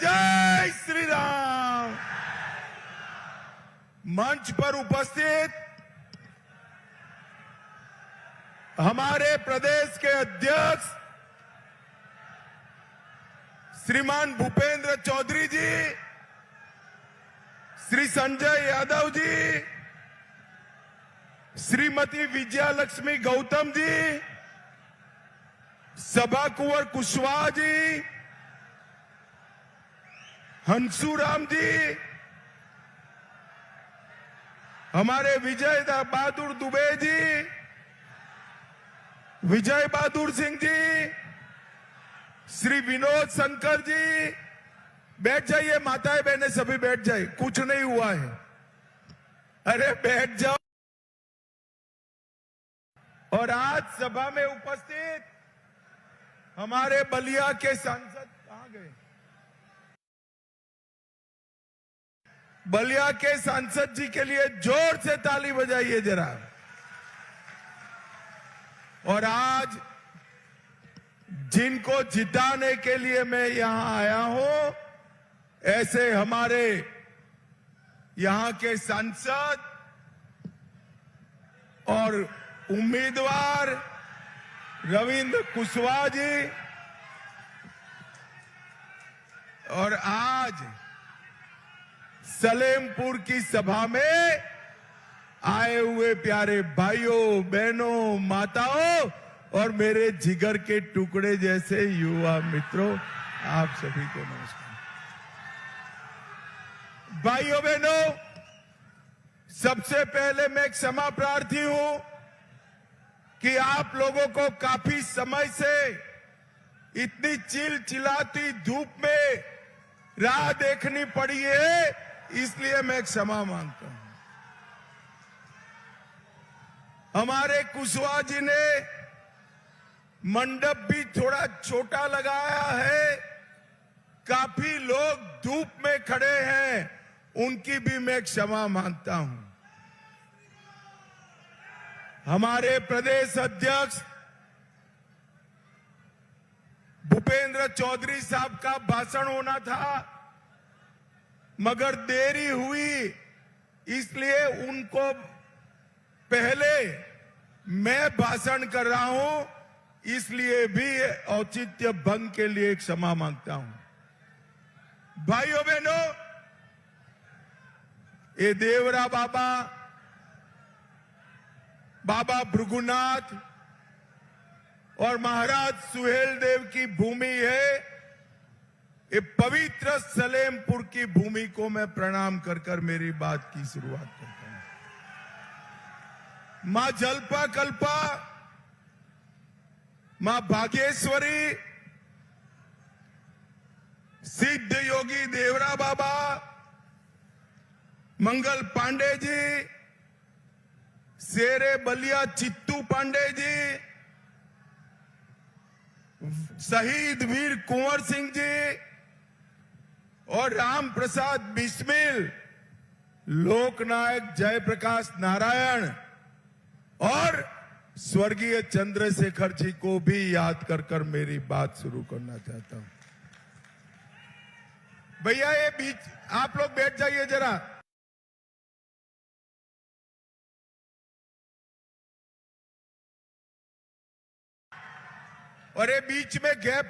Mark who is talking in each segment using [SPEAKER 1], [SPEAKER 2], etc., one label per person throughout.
[SPEAKER 1] जय श्री राम। मंच पर उपस्थित हमारे प्रदेश के अध्यक्ष श्रीमान भूपेंद्र चौधरी जी, श्री संजय यादव जी, श्रीमती विजयालक्ष्मी गौतम जी, सभा कुंवर कुशवाहा जी, हंसूराम जी, हमारे विजय बहादुर दुबे जी, विजय बहादुर सिंह जी, श्री विनोद शंकर जी, बैठ जाइए माताएं बहनें सभी बैठ जाइए, कुछ नहीं हुआ है, अरे बैठ जाओ। और आज सभा में उपस्थित हमारे बलिया के सांसद कहां गए? बलिया के सांसद जी के लिए जोर से ताली बजाइए जरा। और आज जिनको जिताने के लिए मैं यहां आया हूं, ऐसे हमारे यहां के सांसद और उम्मीदवार रविंद्र कुशवाहा जी, और आज सलेमपुर की सभा में आए हुए प्यारे भाइयों बहनों माताओं और मेरे जिगर के टुकड़े जैसे युवा मित्रों, आप सभी को नमस्कार। भाइयों बहनों, सबसे पहले मैं क्षमा प्रार्थी हूं कि आप लोगों को काफी समय से इतनी चिलचिलाती धूप में राह देखनी पड़ी है, इसलिए मैं क्षमा मांगता हूं। हमारे कुशवाहा जी ने मंडप भी थोड़ा छोटा लगाया है, काफी लोग धूप में खड़े हैं, उनकी भी मैं क्षमा मांगता हूं। हमारे प्रदेश अध्यक्ष भूपेंद्र चौधरी साहब का भाषण होना था, मगर देरी हुई, इसलिए उनको पहले मैं भाषण कर रहा हूं, इसलिए भी औचित्य भंग के लिए क्षमा मांगता हूं। भाइयों बहनों, ये देवरा बाबा, बाबा भृगुनाथ और महाराज सुहेल देव की भूमि है। ये पवित्र सलेमपुर की भूमि को मैं प्रणाम कर कर मेरी बात की शुरुआत करता हूं। मां जल्पा कल्पा, मां भागेश्वरी, सिद्ध योगी देवरा बाबा, मंगल पांडे जी, शेरे बलिया चित्तू पांडे जी, शहीद वीर कुंवर सिंह जी और राम प्रसाद बिस्मिल, लोकनायक जयप्रकाश नारायण और स्वर्गीय चंद्रशेखर जी को भी याद कर कर मेरी बात शुरू करना चाहता हूं। भैया ये बीच आप लोग बैठ जाइए जरा। और ये बीच में गैप,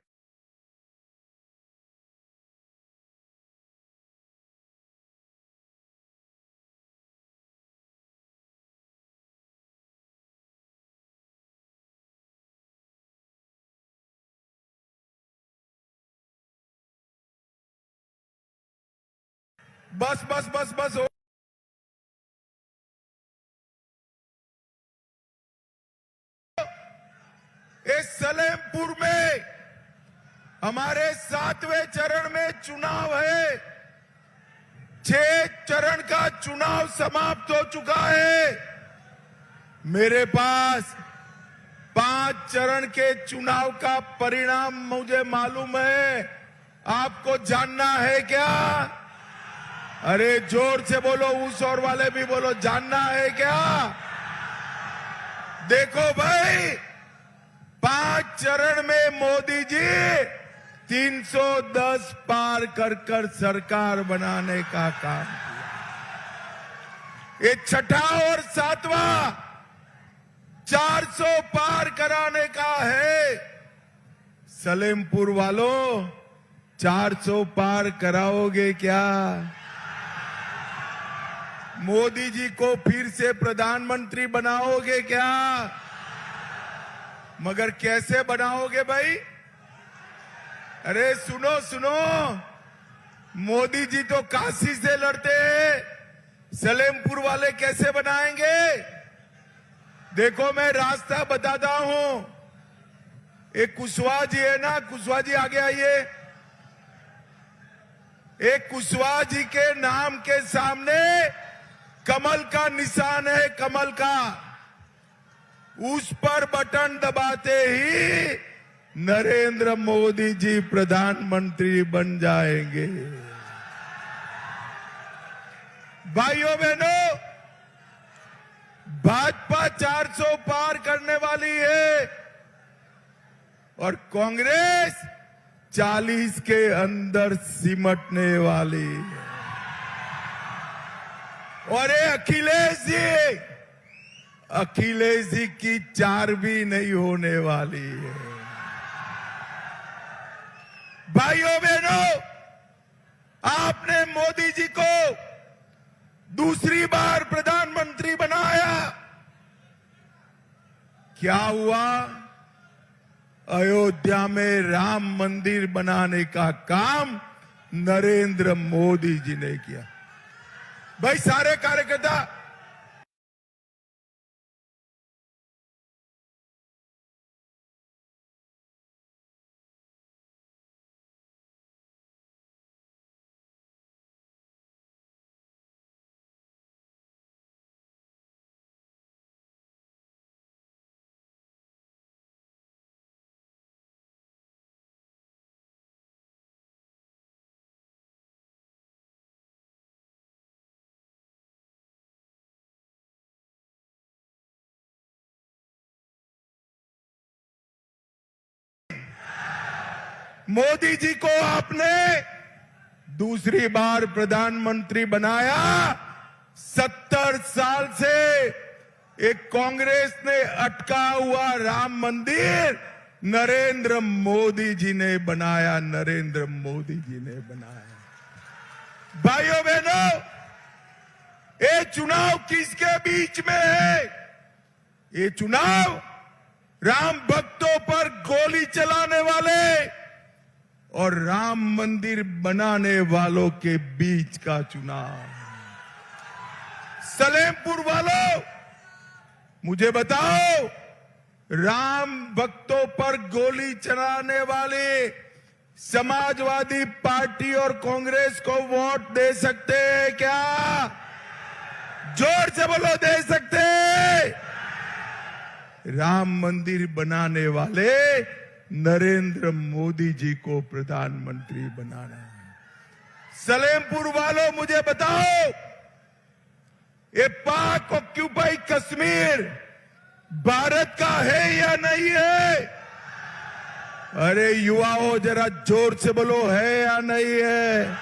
[SPEAKER 1] बस बस बस बस हो। इस सलेमपुर में हमारे 7वें चरण में चुनाव है। 6 चरण का चुनाव समाप्त हो चुका है। मेरे पास 5 चरण के चुनाव का परिणाम मुझे मालूम है। आपको जानना है क्या? अरे जोर से बोलो, उस और वाले भी बोलो, जानना है क्या? देखो भाई, 5 चरण में मोदी जी 310 पार कर कर सरकार बनाने का काम किया। ये छठा और सातवां 400 पार कराने का है। सलेमपुर वालों, 400 पार कराओगे क्या? मोदी जी को फिर से प्रधानमंत्री बनाओगे क्या? मगर कैसे बनाओगे भाई? अरे सुनो सुनो, मोदी जी तो काशी से लड़ते हैं, सलेमपुर वाले कैसे बनाएंगे? देखो मैं रास्ता बताता हूं। एक कुशवाहा जी है ना, कुशवाहा जी आगे आइए। एक कुशवाहा जी के नाम के सामने कमल का निशान है, कमल का। उस पर बटन दबाते ही नरेंद्र मोदी जी प्रधानमंत्री बन जाएंगे। भाइयों बहनों, भाजपा 400 पार करने वाली है और कांग्रेस 40 के अंदर सिमटने वाली है। और ये अखिलेश जी की 4 भी नहीं होने वाली है। भाइयों बहनों, आपने मोदी जी को दूसरी बार प्रधानमंत्री बनाया। क्या हुआ? अयोध्या में राम मंदिर बनाने का काम नरेंद्र मोदी जी ने किया। भाई सारे कार्यकर्ता, मोदी जी को आपने दूसरी बार प्रधानमंत्री बनाया। 70 साल से एक कांग्रेस ने अटका हुआ राम मंदिर नरेंद्र मोदी जी ने बनाया, नरेंद्र मोदी जी ने बनाया। भाइयों बहनों, ये चुनाव किसके बीच में है? ये चुनाव राम भक्तों पर गोली चलाने वाले और राम मंदिर बनाने वालों के बीच का चुनाव। सलेमपुर वालों, मुझे बताओ, राम भक्तों पर गोली चलाने वाले समाजवादी पार्टी और कांग्रेस को वोट दे सकते हैं क्या? जोर से बोलो, दे सकते हैं? राम मंदिर बनाने वाले नरेंद्र मोदी जी को प्रधानमंत्री बनाना है। सलेमपुर वालों, मुझे बताओ, ये पाक ऑक्यूपाई कश्मीर भारत का है या नहीं है? अरे युवाओं, जरा जोर से बोलो, है या नहीं है?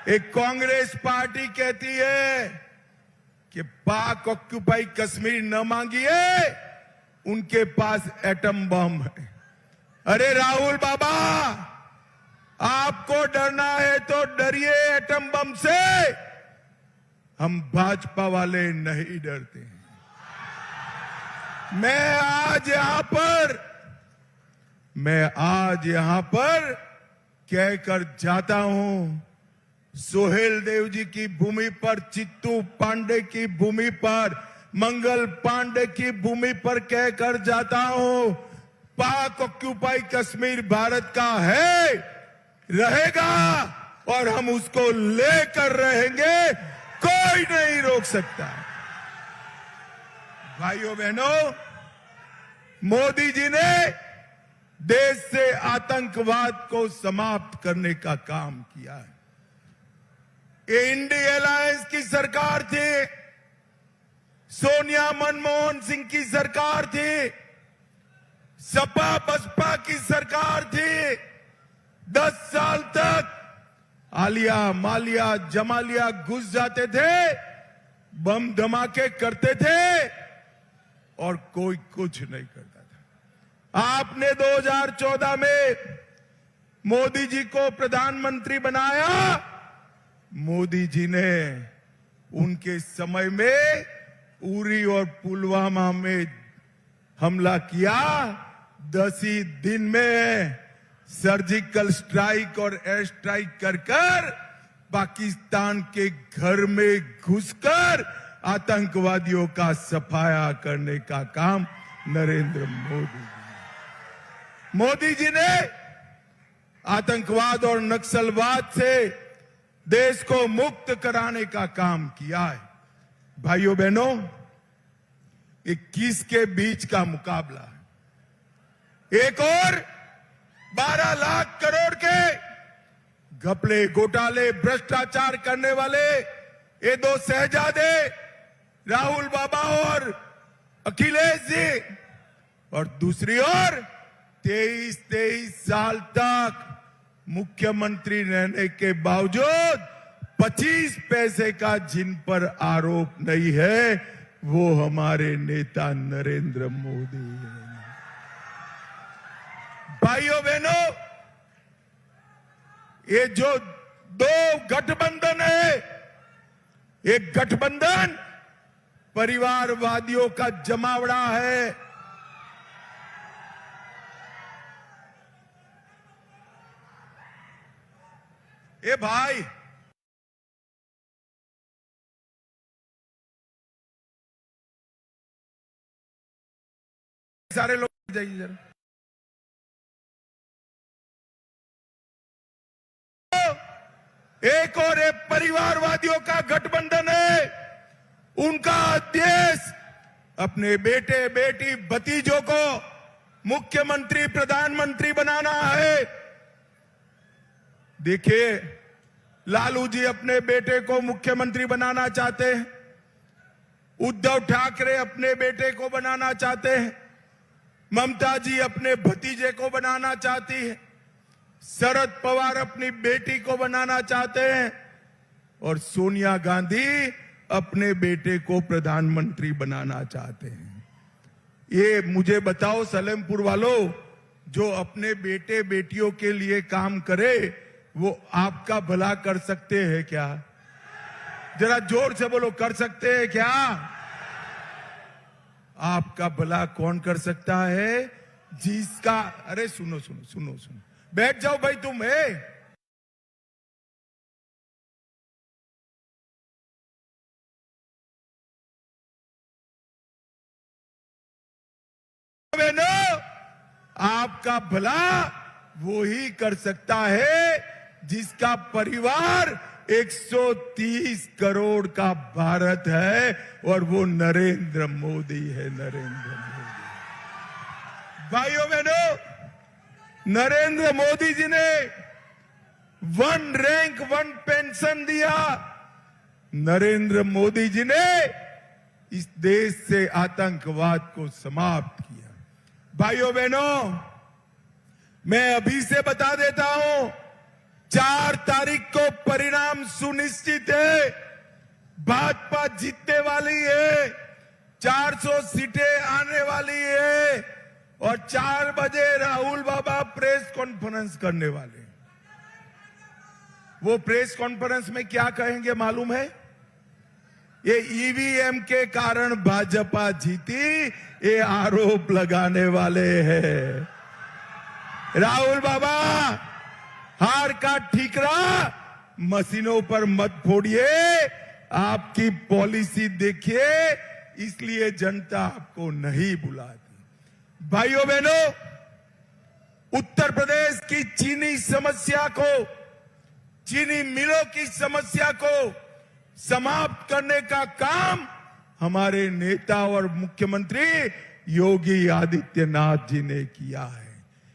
[SPEAKER 1] एक कांग्रेस पार्टी कहती है कि पाक ऑक्यूपाई कश्मीर न मांगिए, उनके पास एटम बम है। अरे राहुल बाबा, आपको डरना है तो डरिए एटम बम से, हम भाजपा वाले नहीं डरते हैं। मैं आज यहां पर कहकर जाता हूं, सोहेल देव जी की भूमि पर, चित्तू पांडे की भूमि पर, मंगल पांडे की भूमि पर कहकर जाता हूं, पाक ऑक्यूपाई कश्मीर भारत का है, रहेगा और हम उसको लेकर रहेंगे, कोई नहीं रोक सकता। भाइयों बहनों, मोदी जी ने देश से आतंकवाद को समाप्त करने का काम किया है। ये इंडिया अलायंस की सरकार थी, सोनिया मनमोहन सिंह की सरकार थी। सपा बसपा की सरकार थी। 10 साल तक आलिया मालिया जमालिया घुस जाते थे, बम धमाके करते थे और कोई कुछ नहीं करता था। आपने 2014 में मोदी जी को प्रधानमंत्री बनाया। मोदी जी ने उनके समय में उरी और पुलवामा में हमला किया। 10 ही दिन में सर्जिकल स्ट्राइक और एयर स्ट्राइक कर कर पाकिस्तान के घर में घुसकर आतंकवादियों का सफाया करने का काम नरेंद्र मोदी जी ने आतंकवाद और नक्सलवाद से देश को मुक्त कराने का काम किया है। भाइयों बहनों, 21 के बीच का मुकाबला है। एक और 12 लाख करोड़ के घपले घोटाले भ्रष्टाचार करने वाले ये 2 शहजादे राहुल बाबा और अखिलेश जी, और दूसरी ओर 23 साल तक मुख्यमंत्री रहने के बावजूद 25 पैसे का जिन पर आरोप नहीं है, वो हमारे नेता नरेंद्र मोदी है। भाइयों बहनों, ये जो 2 गठबंधन है, एक गठबंधन परिवारवादियों का जमावड़ा है। ए भाई, सारे लोग जाइए जरा। एक और एक परिवारवादियों का गठबंधन है। उनका देश अपने बेटे बेटी भतीजों को मुख्यमंत्री प्रधानमंत्री बनाना है। देखिए, लालू जी अपने बेटे को मुख्यमंत्री बनाना चाहते हैं, उद्धव ठाकरे अपने बेटे को बनाना चाहते हैं, ममता जी अपने भतीजे को बनाना चाहती है, शरद पवार अपनी बेटी को बनाना चाहते हैं और सोनिया गांधी अपने बेटे को प्रधानमंत्री बनाना चाहते हैं। ये मुझे बताओ सलेमपुर वालों, जो अपने बेटे बेटियों के लिए काम करे वो आपका भला कर सकते हैं क्या? जरा जोर से बोलो, कर सकते हैं क्या? आपका भला कौन कर सकता है? जिसका, अरे सुनो सुनो सुनो सुनो, बैठ जाओ भाई तुम। है आपका भला वो ही कर सकता है जिसका परिवार 130 करोड़ का भारत है, और वो नरेंद्र मोदी है। नरेंद्र मोदी। भाइयों बहनों, नरेंद्र मोदी जी ने 1 रैंक 1 पेंशन दिया। नरेंद्र मोदी जी ने इस देश से आतंकवाद को समाप्त किया। भाइयों बहनों, मैं अभी से बता देता हूं, 4 तारीख को परिणाम सुनिश्चित है। भाजपा जीतने वाली है, 400 सीटें आने वाली है, और 4 बजे राहुल बाबा प्रेस कॉन्फ्रेंस करने वाले। वो प्रेस कॉन्फ्रेंस में क्या कहेंगे मालूम है? ये ईवीएम के कारण भाजपा जीती, ये आरोप लगाने वाले हैं। राहुल बाबा, हार का ठीकरा मशीनों पर मत फोड़िए, आपकी पॉलिसी देखिए, इसलिए जनता आपको नहीं बुलाती। भाइयों बहनों, उत्तर प्रदेश की चीनी समस्या को, चीनी मिलों की समस्या को समाप्त करने का काम हमारे नेता और मुख्यमंत्री योगी आदित्यनाथ जी ने किया है।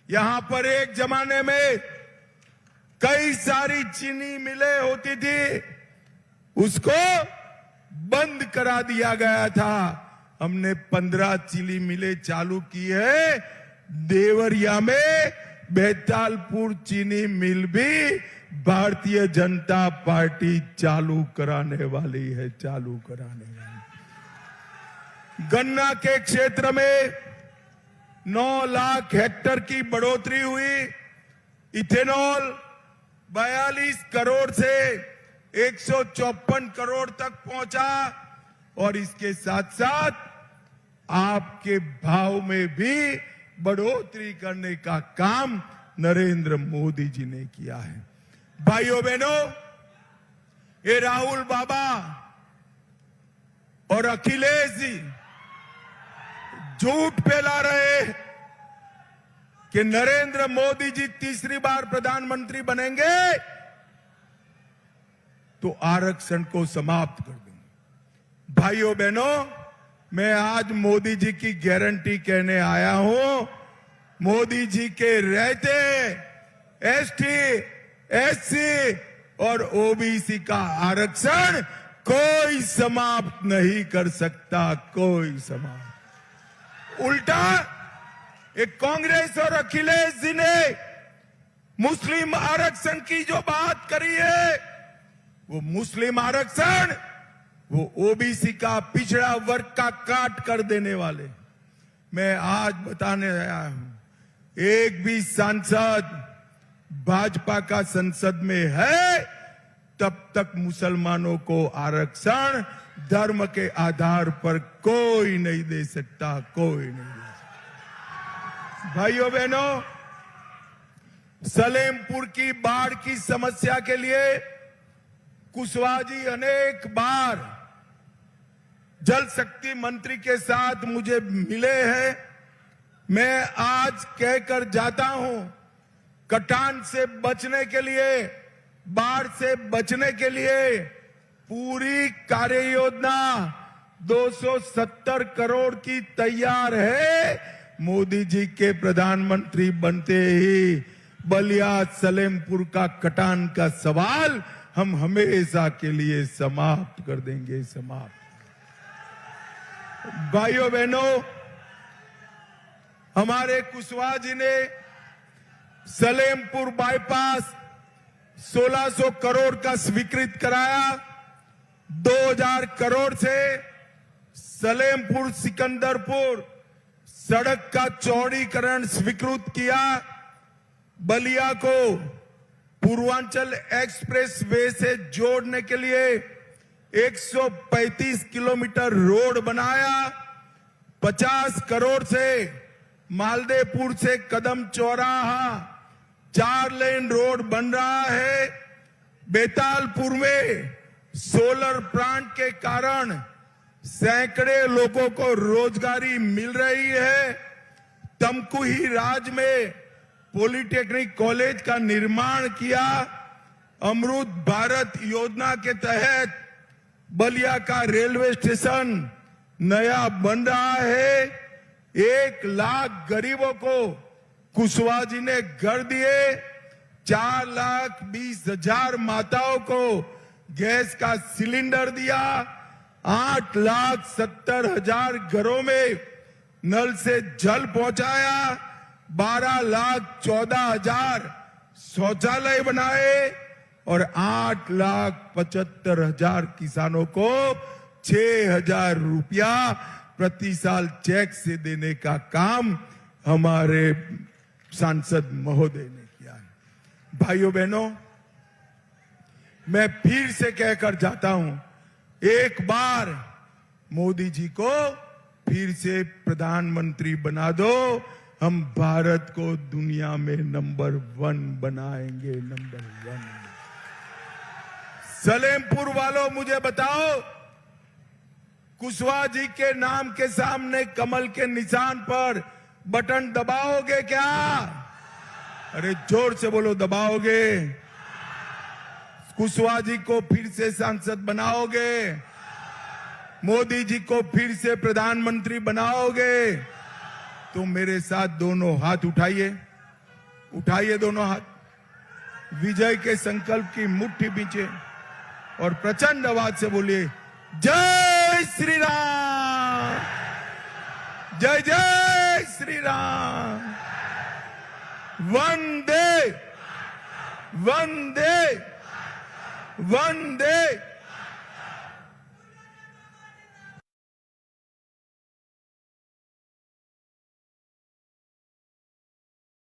[SPEAKER 1] यहां पर एक जमाने में कई सारी चीनी मिलें होती थी, उसको बंद करा दिया गया था। हमने 15 चीनी मिलें चालू की है, देवरिया में बेतालपुर चीनी मिल भी भारतीय जनता पार्टी चालू कराने वाली है, चालू कराने वाली। गन्ना के क्षेत्र में 9 लाख हेक्टेयर की बढ़ोतरी हुई। इथेनॉल 42 करोड़ से 154 करोड़ तक पहुंचा और इसके साथ साथ आपके भाव में भी बढ़ोतरी करने का काम नरेंद्र मोदी जी ने किया है। भाइयों बहनों, ये राहुल बाबा और अखिलेश जी झूठ फैला रहे कि नरेंद्र मोदी जी तीसरी बार प्रधानमंत्री बनेंगे तो आरक्षण को समाप्त कर देंगे। भाइयों बहनों, मैं आज मोदी जी की गारंटी कहने आया हूं। मोदी जी के रहते एसटी, एससी और ओबीसी का आरक्षण कोई समाप्त नहीं कर सकता, कोई समाप्त। उल्टा एक कांग्रेस और अखिलेश जी ने मुस्लिम आरक्षण की जो बात करी है, वो मुस्लिम आरक्षण वो ओबीसी का पिछड़ा वर्ग का काट कर देने वाले। मैं आज बताने आया हूं, एक भी सांसद भाजपा का संसद में है तब तक मुसलमानों को आरक्षण धर्म के आधार पर कोई नहीं दे सकता, कोई नहीं दे सकता। भाइयों बहनों, सलेमपुर की बाढ़ की समस्या के लिए कुशवाहा जी अनेक बार जल शक्ति मंत्री के साथ मुझे मिले हैं। मैं आज कहकर जाता हूं, कटान से बचने के लिए, बाढ़ से बचने के लिए पूरी कार्य योजना 270 करोड़ की तैयार है। मोदी जी के प्रधानमंत्री बनते ही बलिया सलेमपुर का कटान का सवाल हम हमेशा के लिए समाप्त कर देंगे, समाप्त। भाइयों बहनों, हमारे कुशवाहा जी ने सलेमपुर बाईपास 1600 करोड़ का स्वीकृत कराया। 2000 करोड़ से सलेमपुर सिकंदरपुर सड़क का चौड़ीकरण स्वीकृत किया। बलिया को पूर्वांचल एक्सप्रेस वे से जोड़ने के लिए 135 किलोमीटर रोड बनाया। 50 करोड़ से मालदेपुर से कदम चौराहा 4 लेन रोड बन रहा है। बेतालपुर में सोलर प्लांट के कारण सैकड़े लोगों को रोजगारी मिल रही है। तमकुही राज में पॉलिटेक्निक कॉलेज का निर्माण किया। अमृत भारत योजना के तहत बलिया का रेलवे स्टेशन नया बन रहा है। 1 लाख गरीबों को कुशवाहा जी ने घर दिए। 4,20,000 माताओं को गैस का सिलेंडर दिया। 8,70,000 घरों में नल से जल पहुंचाया। 12,14,000 शौचालय बनाए और 8,75,000 किसानों को 6,000 रुपया प्रति साल चेक से देने का काम हमारे सांसद महोदय ने किया है। भाइयों बहनों, मैं फिर से कहकर जाता हूं, एक बार मोदी जी को फिर से प्रधानमंत्री बना दो, हम भारत को दुनिया में नंबर 1 बनाएंगे, नंबर 1। सलेमपुर वालों, मुझे बताओ, कुशवाहा जी के नाम के सामने कमल के निशान पर बटन दबाओगे क्या? अरे जोर से बोलो, दबाओगे? कुशवाहा जी को फिर से सांसद बनाओगे? मोदी जी को फिर से प्रधानमंत्री बनाओगे? तो मेरे साथ दोनों हाथ उठाइए, उठाइए दोनों हाथ, विजय के संकल्प की मुट्ठी पीछे और प्रचंड आवाज से बोलिए, जय श्री राम, जय जय श्री राम। वंदे वंदे वंदे